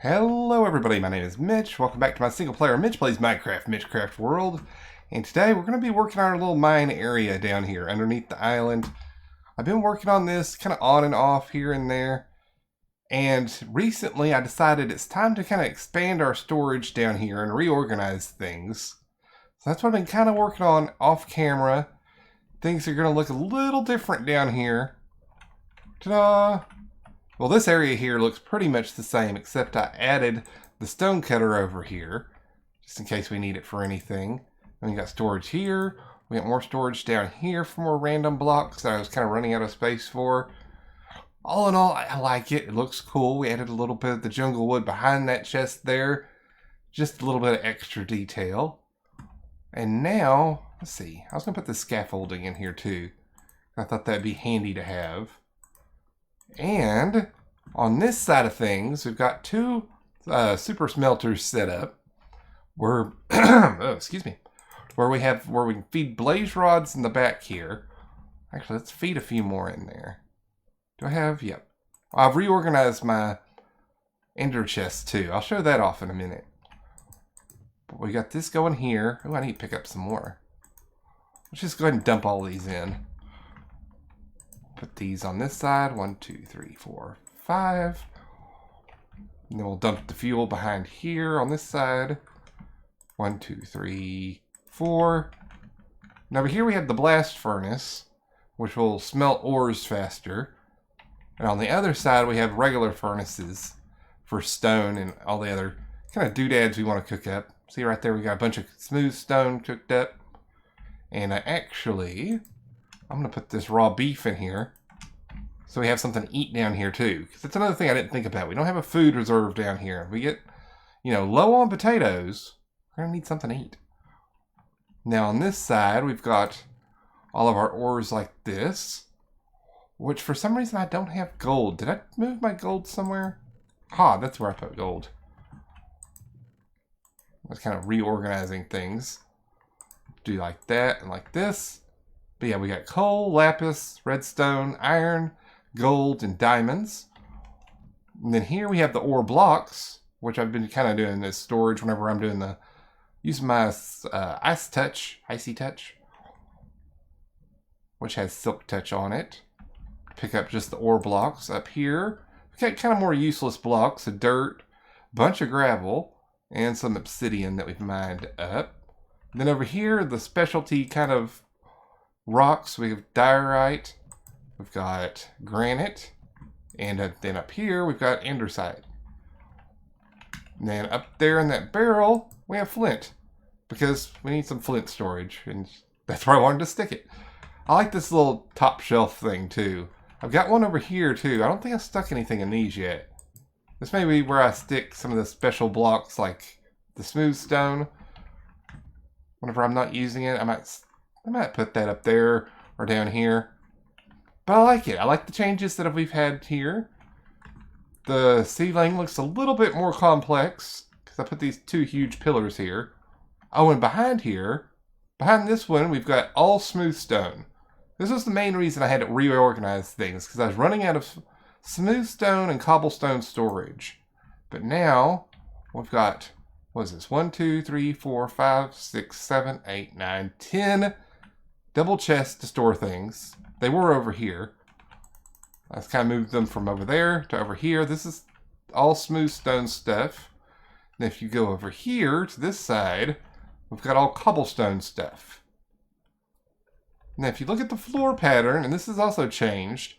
Hello everybody, my name is Mitch. Welcome back to my single player Mitch Plays Minecraft, Mitchcraft World. And today we're going to be working on our little mine area down here underneath the island. I've been working on this kind of on and off here and there. And recently I decided it's time to kind of expand our storage down here and reorganize things. So that's what I've been kind of working on off camera. Things are going to look a little different down here. Ta-da! Well, this area here looks pretty much the same, except I added the stone cutter over here, just in case we need it for anything. And we got storage here. We got more storage down here for more random blocks that I was kind of running out of space for. All in all, I like it. It looks cool. We added a little bit of the jungle wood behind that chest there. Just a little bit of extra detail. And now, let's see. I was going to put the scaffolding in here too. I thought that'd be handy to have. And on this side of things, we've got two super smelters set up. Where, oh, excuse me, where we can feed blaze rods in the back here. Actually, let's feed a few more in there. Do I have? Yep. I've reorganized my ender chest too. I'll show that off in a minute. But we got this going here. Oh, I need to pick up some more. Let's just go ahead and dump all these in. Put these on this side. 1, 2, 3, 4, 5. And then we'll dump the fuel behind here on this side. 1, 2, 3, 4. And over here we have the blast furnace, which will smelt ores faster. And on the other side we have regular furnaces for stone and all the other kind of doodads we want to cook up. See right there we got a bunch of smooth stone cooked up. And I'm going to put this raw beef in here so we have something to eat down here too. Because that's another thing I didn't think about. We don't have a food reserve down here. If we get, low on potatoes, we're going to need something to eat. Now on this side, we've got all of our ores like this, which for some reason I don't have gold. Did I move my gold somewhere? That's where I put gold. I was kind of reorganizing things. Do like that and like this. But yeah, we got coal, lapis, redstone, iron, gold, and diamonds. And then here we have the ore blocks, which I've been kind of doing as storage whenever I'm doing using my icy touch, which has silk touch on it. Pick up just the ore blocks. Up here, we got kind of more useless blocks, of dirt, bunch of gravel, and some obsidian that we've mined up. And then over here, the specialty kind of rocks, we have diorite, we've got granite, and then up here we've got andesite. And then up there in that barrel we have flint, because we need some flint storage, and that's where I wanted to stick it. I like this little top shelf thing too. I've got one over here too. I don't think I've stuck anything in these yet. This may be where I stick some of the special blocks like the smooth stone. Whenever I'm not using it, I might put that up there or down here. But I like it. I like the changes that we've had here. The ceiling looks a little bit more complex because I put these two huge pillars here. Oh, and behind this one, we've got all smooth stone. This was the main reason I had to reorganize things, because I was running out of smooth stone and cobblestone storage. But now we've got, what is this? 1, 2, 3, 4, 5, 6, 7, 8, 9, 10 double chests to store things. They were over here. I just kind of moved them from over there to over here. This is all smooth stone stuff. And if you go over here to this side, we've got all cobblestone stuff. Now if you look at the floor pattern, and this is also changed,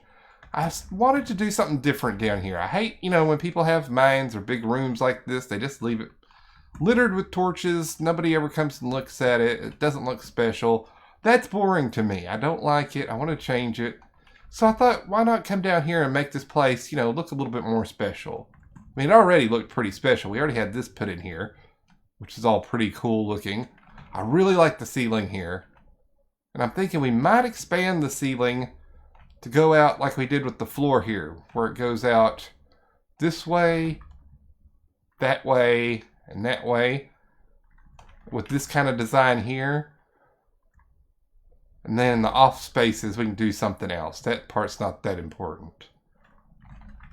I wanted to do something different down here. I hate, when people have mines or big rooms like this, they just leave it littered with torches. Nobody ever comes and looks at it. It doesn't look special. That's boring to me. I don't like it. I want to change it. So I thought, why not come down here and make this place, look a little bit more special. I mean, it already looked pretty special. We already had this put in here, which is all pretty cool looking. I really like the ceiling here. And I'm thinking we might expand the ceiling to go out like we did with the floor here, where it goes out this way, that way, and that way, with this kind of design here. And then the off spaces, we can do something else. That part's not that important.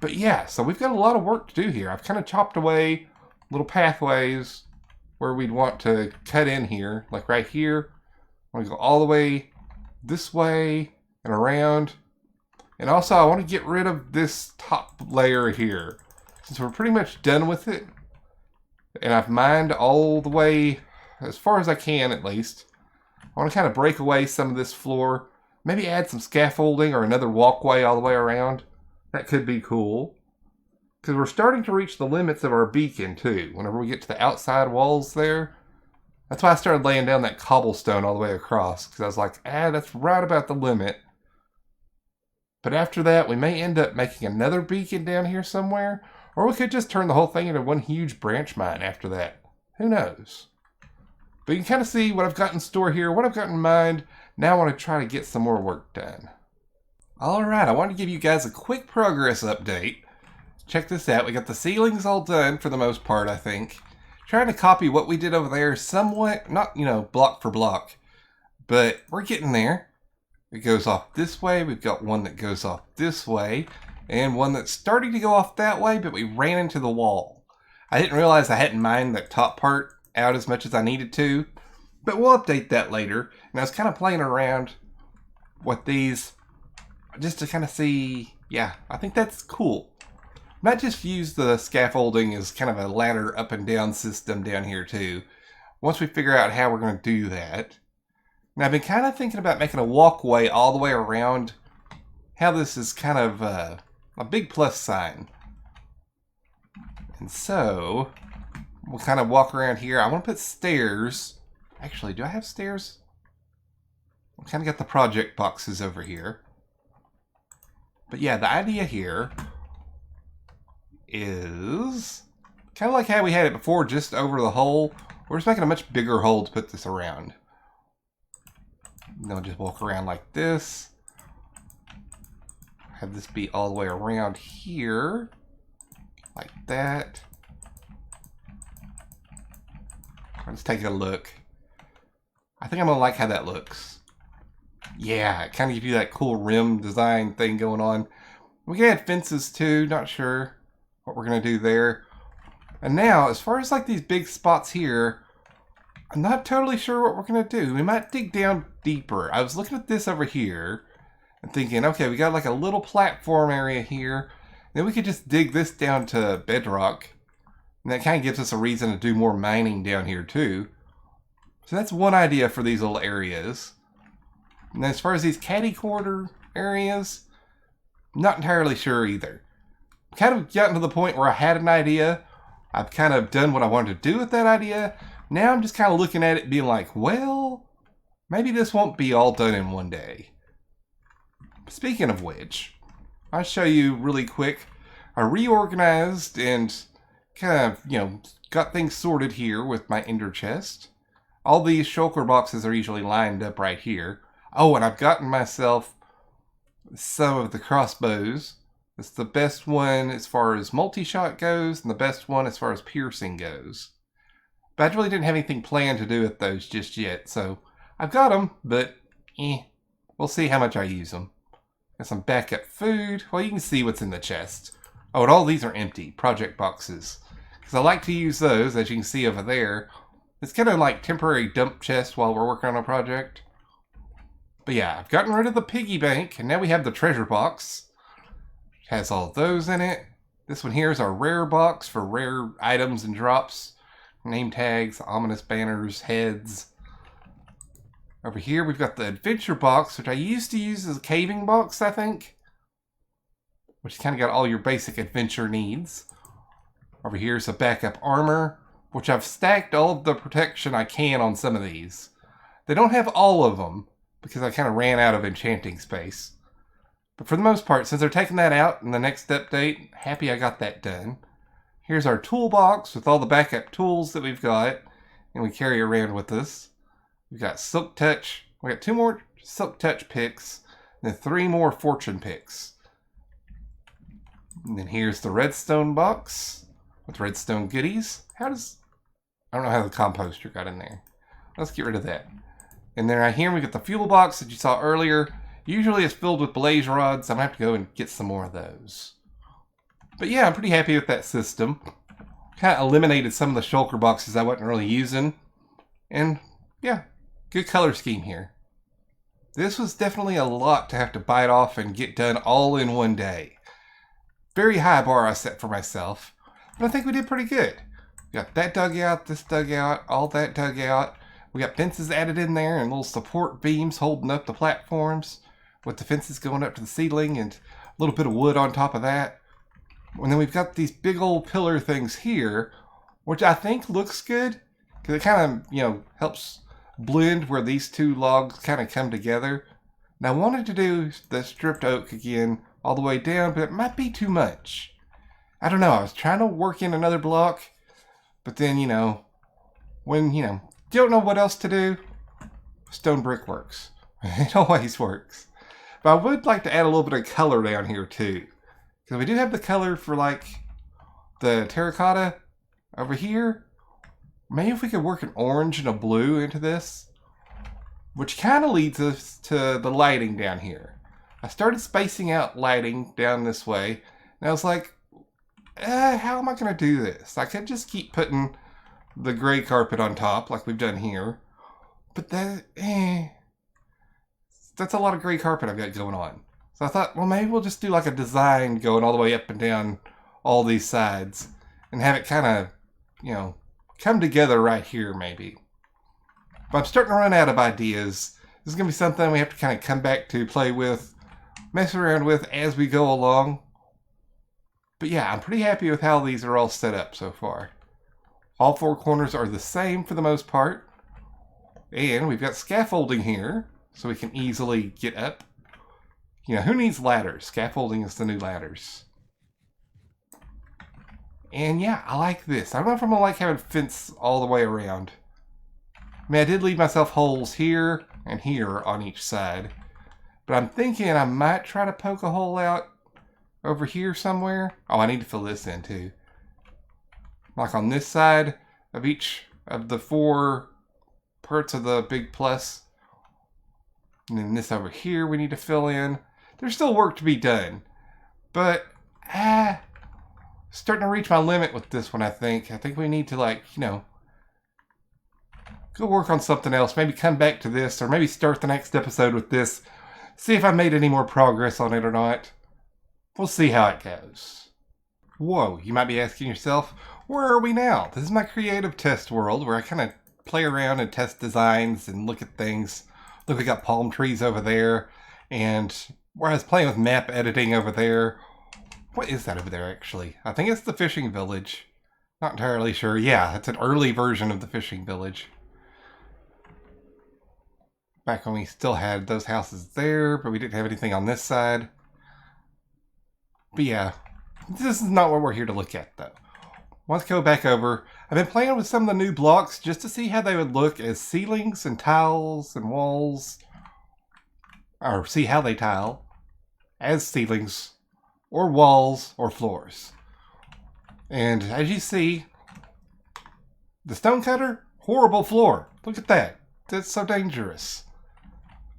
But yeah, so we've got a lot of work to do here. I've kind of chopped away little pathways where we'd want to cut in here. Like right here, I want to go all the way this way and around. And also I want to get rid of this top layer here. Since we're pretty much done with it. And I've mined all the way, as far as I can at least. I want to kind of break away some of this floor. Maybe add some scaffolding or another walkway all the way around. That could be cool. Because we're starting to reach the limits of our beacon too. Whenever we get to the outside walls there. That's why I started laying down that cobblestone all the way across. Because I was like, that's right about the limit. But after that, we may end up making another beacon down here somewhere. Or we could just turn the whole thing into one huge branch mine after that. Who knows? But you can kind of see what I've got in store here, what I've got in mind. Now I want to try to get some more work done. Alright, I wanted to give you guys a quick progress update. Check this out. We got the ceilings all done for the most part, I think. Trying to copy what we did over there somewhat, not, block for block. But we're getting there. It goes off this way. We've got one that goes off this way. And one that's starting to go off that way, but we ran into the wall. I didn't realize I hadn't mined that top part out as much as I needed to. But we'll update that later. And I was kind of playing around with these just to kind of see, yeah, I think that's cool. Might just use the scaffolding as kind of a ladder up and down system down here too. Once we figure out how we're going to do that. And I've been kind of thinking about making a walkway all the way around. How this is kind of a big plus sign. And so, we'll kind of walk around here. I want to put stairs. Actually, do I have stairs? I kind of got the project boxes over here. But yeah, the idea here is kind of like how we had it before, just over the hole. We're just making a much bigger hole to put this around. And then we'll just walk around like this. Have this be all the way around here. Like that. Let's take a look. I think I'm going to like how that looks. Yeah, it kind of gives you that cool rim design thing going on. We can add fences too, not sure what we're going to do there. And now, as far as like these big spots here, I'm not totally sure what we're going to do. We might dig down deeper. I was looking at this over here and thinking, okay, we got like a little platform area here. Then we could just dig this down to bedrock. And that kind of gives us a reason to do more mining down here too. So that's one idea for these little areas. And as far as these caddy corner areas, not entirely sure either. Kind of gotten to the point where I had an idea. I've kind of done what I wanted to do with that idea. Now I'm just kind of looking at it being like, well, maybe this won't be all done in one day. Speaking of which, I'll show you really quick. I reorganized and kind of, got things sorted here with my ender chest. All these shulker boxes are usually lined up right here. Oh, and I've gotten myself some of the crossbows. It's the best one as far as multi-shot goes, and the best one as far as piercing goes. But I really didn't have anything planned to do with those just yet, so I've got them, but we'll see how much I use them. Got some backup food. Well, you can see what's in the chest. Oh, and all these are empty, project boxes. Because I like to use those, as you can see over there. It's kind of like temporary dump chest while we're working on a project. But yeah, I've gotten rid of the piggy bank, and now we have the treasure box. It has all of those in it. This one here is our rare box for rare items and drops. Name tags, ominous banners, heads. Over here we've got the adventure box, which I used to use as a caving box, I think. Which kind of got all your basic adventure needs. Over here is a backup armor, which I've stacked all of the protection I can on some of these. They don't have all of them, because I kind of ran out of enchanting space. But for the most part, since they're taking that out in the next update, happy I got that done. Here's our toolbox with all the backup tools that we've got, and we carry around with us. We've got Silk Touch. We got 2 more Silk Touch picks, and then 3 more Fortune picks. And then here's the redstone box with redstone goodies. I don't know how the composter got in there. Let's get rid of that. And then right here we got the fuel box that you saw earlier. Usually it's filled with blaze rods. I'm going to have to go and get some more of those. But yeah, I'm pretty happy with that system. Kind of eliminated some of the shulker boxes I wasn't really using. And yeah, good color scheme here. This was definitely a lot to have to bite off and get done all in one day. Very high bar I set for myself, but I think we did pretty good. We got that dugout, this dugout, all that dugout. We got fences added in there and little support beams holding up the platforms with the fences going up to the ceiling and a little bit of wood on top of that. And then we've got these big old pillar things here, which I think looks good because it kind of, helps blend where these two logs kind of come together. Now I wanted to do the stripped oak again all the way down, but it might be too much. I don't know. I was trying to work in another block, but then, when, you don't know what else to do, stone brick works. It always works. But I would like to add a little bit of color down here too. Because we do have the color for like the terracotta over here. Maybe if we could work an orange and a blue into this. Which kind of leads us to the lighting down here. I started spacing out lighting down this way. And I was like, how am I going to do this? I could just keep putting the gray carpet on top like we've done here. But that's a lot of gray carpet I've got going on. So I thought, well, maybe we'll just do like a design going all the way up and down all these sides. And have it kind of, come together right here maybe. But I'm starting to run out of ideas. This is going to be something we have to kind of come back to, play with, mess around with as we go along. But yeah, I'm pretty happy with how these are all set up so far. All four corners are the same for the most part. And we've got scaffolding here, so we can easily get up. Who needs ladders? Scaffolding is the new ladders. And yeah, I like this. I don't know if I'm going to like having fence all the way around. I mean, I did leave myself holes here and here on each side. But I'm thinking I might try to poke a hole out over here somewhere. Oh, I need to fill this in too. Like on this side of each of the four parts of the big plus. And then this over here we need to fill in. There's still work to be done. But, starting to reach my limit with this one, I think. I think we need to, go work on something else. Maybe come back to this, or maybe start the next episode with this. See if I made any more progress on it or not. We'll see how it goes. Whoa, you might be asking yourself, where are we now? This is my creative test world where I kind of play around and test designs and look at things. Look, we got palm trees over there. And where I was playing with map editing over there. What is that over there, actually? I think it's the fishing village. Not entirely sure. Yeah, it's an early version of the fishing village. Back when we still had those houses there, but we didn't have anything on this side. But yeah, this is not what we're here to look at, though. Let's go back over. I've been playing with some of the new blocks just to see how they would look as ceilings and tiles and walls. Or see how they tile as ceilings or walls or floors. And as you see, the stone cutter, horrible floor. Look at that. That's so dangerous.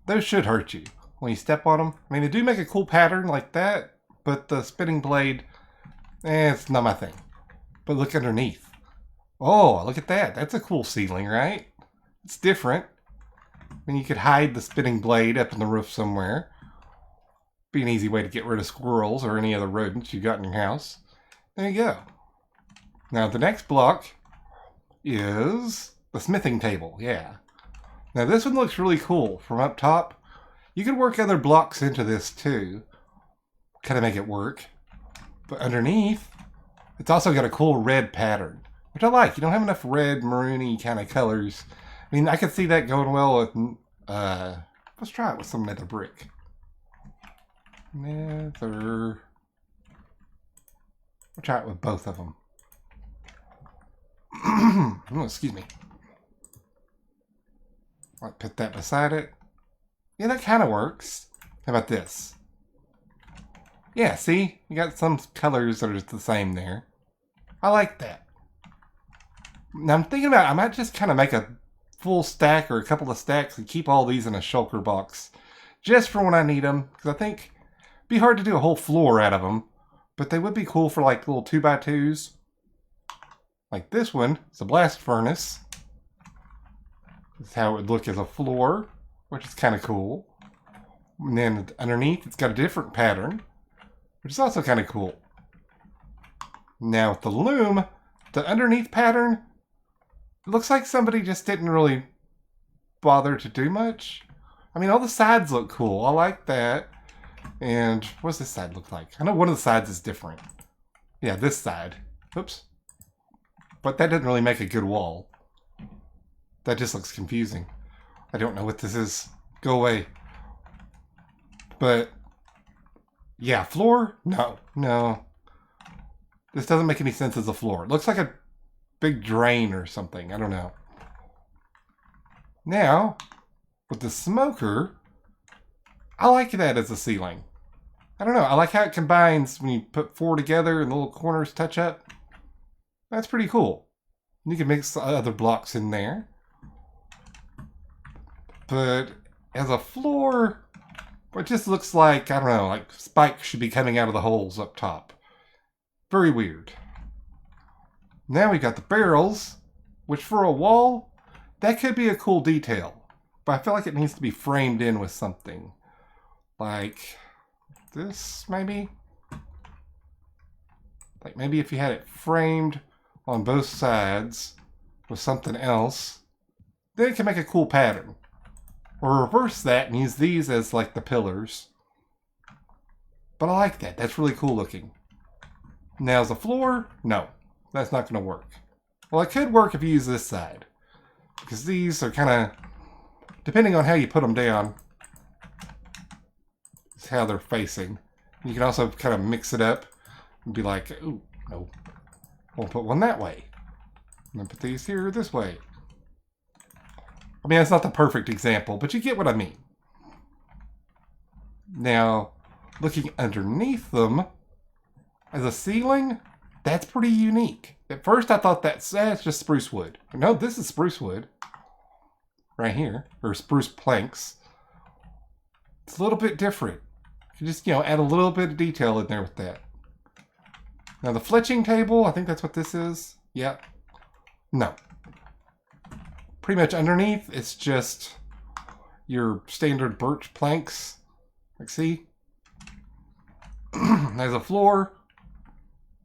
Those should hurt you when you step on them. I mean, they do make a cool pattern like that, but the spinning blade, it's not my thing. But look underneath. Oh, look at that. That's a cool ceiling, right? It's different. I mean, you could hide the spinning blade up in the roof somewhere. Be an easy way to get rid of squirrels or any other rodents you got in your house. There you go. Now, the next block is the smithing table. Yeah. Now, this one looks really cool from up top. You can work other blocks into this, too. Kind of make it work. But underneath, it's also got a cool red pattern, which I like. You don't have enough red, maroony kind of colors. I mean, I could see that going well with, let's try it with some nether brick. Nether. We'll try it with both of them. Oh, excuse me. I'll put that beside it. Yeah, that kind of works. How about this? Yeah, see? You got some colors that are the same there. I like that. Now I'm thinking about, I might just kind of make a full stack or a couple of stacks and keep all these in a shulker box. Just for when I need them. Because I think it'd be hard to do a whole floor out of them. but they would be cool for like little 2x2s. Like this one, it's a blast furnace. That's how it would look as a floor, which is kind of cool. And then underneath, it's got a different pattern, which is also kind of cool. Now with the loom, the underneath pattern, it looks like somebody just didn't really bother to do much. I mean, all the sides look cool. I like that. And what does this side look like? I know one of the sides is different. Yeah, this side. Oops. But that doesn't really make a good wall. That just looks confusing. I don't know what this is. Go away. But, yeah, floor? No, no. This doesn't make any sense as a floor. It looks like a big drain or something. I don't know. Now, with the smoker, I like that as a ceiling. I don't know. I like how it combines when you put four together and the little corners touch up. That's pretty cool. You can mix other blocks in there. But as a floor, it just looks like, I don't know, like spikes should be coming out of the holes up top. Very weird. Now we got the barrels, which for a wall, that could be a cool detail. But I feel like it needs to be framed in with something. Like this, maybe? Like maybe if you had it framed on both sides with something else, then it can make a cool pattern. Or reverse that and use these as like the pillars. But I like that. That's really cool looking. Now as a floor, no. That's not going to work. Well, it could work if you use this side. Because these are kind of, depending on how you put them down, is how they're facing. You can also kind of mix it up and be like, ooh, no. We'll put one that way. And then put these here this way. I mean, that's not the perfect example, but you get what I mean. Now, looking underneath them, as a ceiling, that's pretty unique. At first I thought that's just spruce wood. But no, this is spruce wood. Right here. Or spruce planks. It's a little bit different. You just, add a little bit of detail in there with that. Now the fletching table, I think that's what this is. Yeah. No. Pretty much underneath, it's just your standard birch planks. Like, see? There's a floor.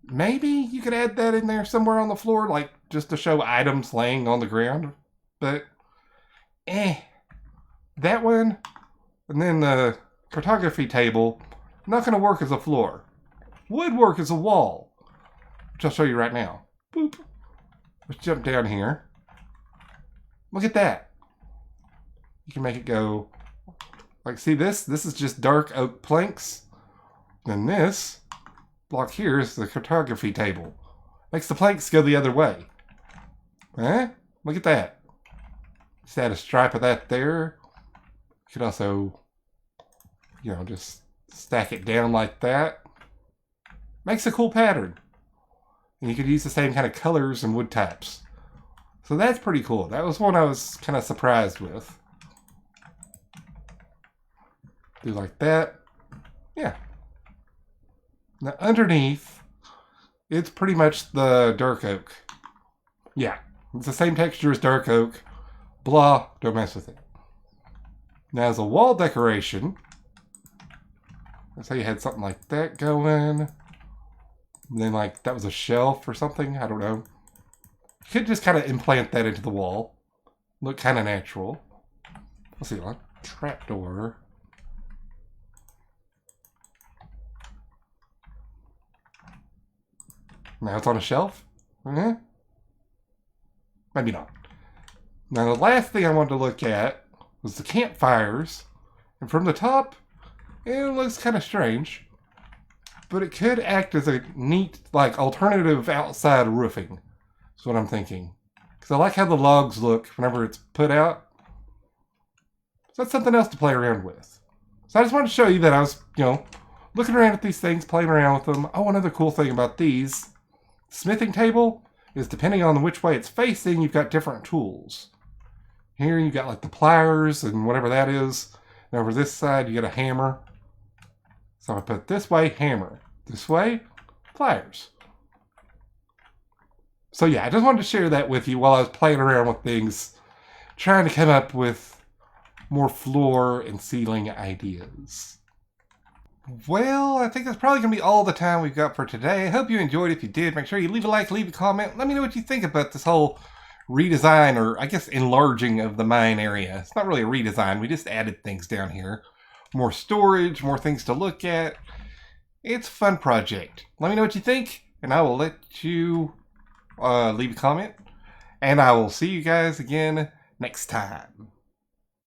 Maybe you could add that in there somewhere on the floor, like just to show items laying on the ground. But, that one, and then the photography table, not going to work as a floor. Would work as a wall, which I'll show you right now. Boop. Let's jump down here. Look at that. You can make it go, like, see this? This is just dark oak planks. Then this block here is the photography table. Makes the planks go the other way. Look at that. Just add a stripe of that there. You could also, just stack it down like that. Makes a cool pattern. And you could use the same kind of colors and wood types. So that's pretty cool. That was one I was kind of surprised with. Do like that. Yeah. Now underneath, it's pretty much the dark oak. Yeah. It's the same texture as dark oak. Blah. Don't mess with it. Now as a wall decoration, let's say you had something like that going. And then like that was a shelf or something. I don't know. You could just kind of implant that into the wall. Look kind of natural. Let's see, like trapdoor. Now it's on a shelf? Maybe not. Now the last thing I wanted to look at was the campfires. And from the top, it looks kind of strange. But it could act as a neat, like, alternative outside roofing. That's what I'm thinking. Because I like how the logs look whenever it's put out. So that's something else to play around with. So I just wanted to show you that I was, looking around at these things, playing around with them. Oh, another cool thing about these. Smithing table is depending on which way it's facing, you've got different tools. Here you've got like the pliers and whatever that is. And over this side you got a hammer. So if I put it this way, hammer. This way, pliers. So yeah, I just wanted to share that with you while I was playing around with things, trying to come up with more floor and ceiling ideas. Well, I think that's probably going to be all the time we've got for today. I hope you enjoyed. If you did, make sure you leave a like, leave a comment. Let me know what you think about this whole redesign, or I guess enlarging of the mine area. It's not really a redesign. We just added things down here. More storage, more things to look at. It's a fun project. Let me know what you think, and I will let you leave a comment. And I will see you guys again next time.